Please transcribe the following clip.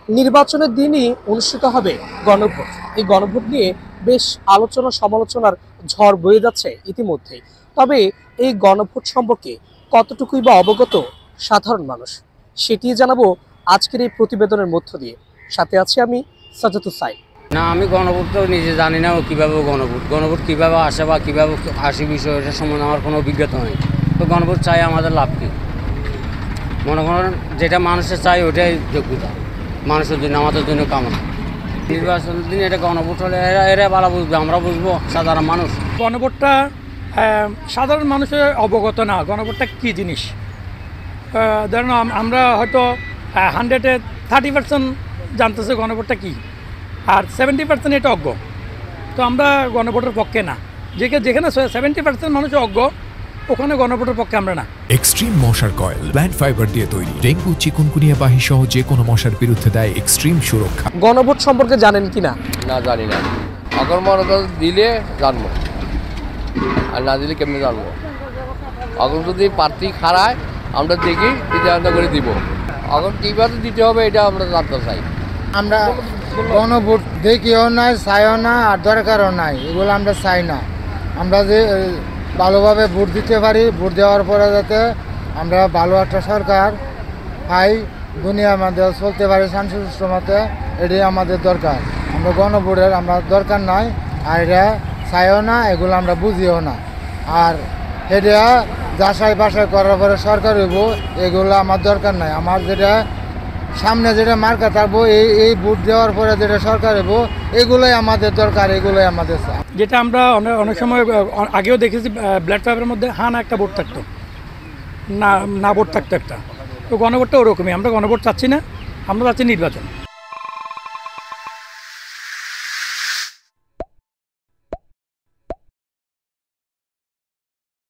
নির্বাচনের দিনই অনুষ্ঠিত হবে গণভোট। এই গণভোট নিয়ে বেশ আলোচনা সমালোচনার ঝড় বয়ে যাচ্ছে ইতিমধ্যেই। তবে এই গণভোট সম্পর্কে কতটুকুই বা অবগত সাধারণ মানুষ, সেটি জানাবো আজকের এই প্রতিবেদনের মধ্য দিয়ে। সাথে আছি আমি সাজাতুল সাইদ। না, আমি গণভোট তো নিজে জানি না কীভাবে গণভোট কীভাবে আসে বা কীভাবে আসে বিষয় এটা সম্বন্ধে আমার কোনো অভিজ্ঞতা নেই। তো গণভোট চাই আমাদের লাভ কী? মনে করেন যেটা মানুষের চাই ওটাই যোগ্যতা, মানুষের জন্য আমাদের জন্য কামনা। নির্বাচনের দিন এটা গণভোট হলে এরা ভালো বুঝবে, আমরা বুঝবো সাধারণ মানুষ। গণভোটটা সাধারণ মানুষের অবগত না গণভোটটা কী জিনিস। ধরেন আমরা হয়তো 100-এ 30% জানতেছে গণভোটটা কী, আর 70% এটা অজ্ঞ। তো আমরা গণভোটের পক্ষে না। যেখানে 70% মানুষ অজ্ঞ, ওখানে গণভোটের পক্ষে আমরা না। এক্সট্রিম মশার কয়েল প্ল্যান্ট ফাইবার দিয়ে তৈরি, ডেঙ্গু চিকুনগুনিয়া বাহি সহ যে কোনো মশার বিরুদ্ধে দেয় এক্সট্রিম সুরক্ষা। গণভোট সম্পর্কে জানেন কিনা? না, জানি না। এখন মনে দিলে জানবো, আর না দিলে কেমনি জানবো। এখন যদি প্রার্থী খারায় আমরা দেখি সিদ্ধান্ত করে দিব। এখন কীভাবে দিতে হবে এটা আমরা জানতে চাই। আমরা গণভোট দেখিও নাই, চাইও না, আর দরকারও নাই। এগুলো আমরা চাই না। আমরা যে ভালোভাবে ভোট দিতে পারি, ভোট দেওয়ার পরে যাতে আমরা ভালো একটা সরকার পাই, দুনিয়ার মধ্যে চলতে পারি শান্তি সুষ্ঠুমতে, এটাই আমাদের দরকার। আমরা গণভোটের আমরা দরকার নাই, আর এটা চাইও না, এগুলো আমরা বুঝিও না। আর এটা যাচাই বাছাই করার পরে সরকার হইব, এগুলো আমার দরকার নাই। আমার যেটা সামনে যেটা মার্কা থাকবো, এই ভোট দেওয়ার পরে যেটা সরকার হইব, এগুলোই আমাদের দরকার, এগুলোই আমাদের চাই। যেটা আমরা অনেক সময় আগেও দেখেছি, ব্ল্যাড পেপারের মধ্যে না একটা ভোট থাকতো, না ভোট থাকতো একটা। তো গণভোটটা ওরকমই। আমরা গণভোট চাচ্ছি না, আমরা চাচ্ছি নির্বাচন।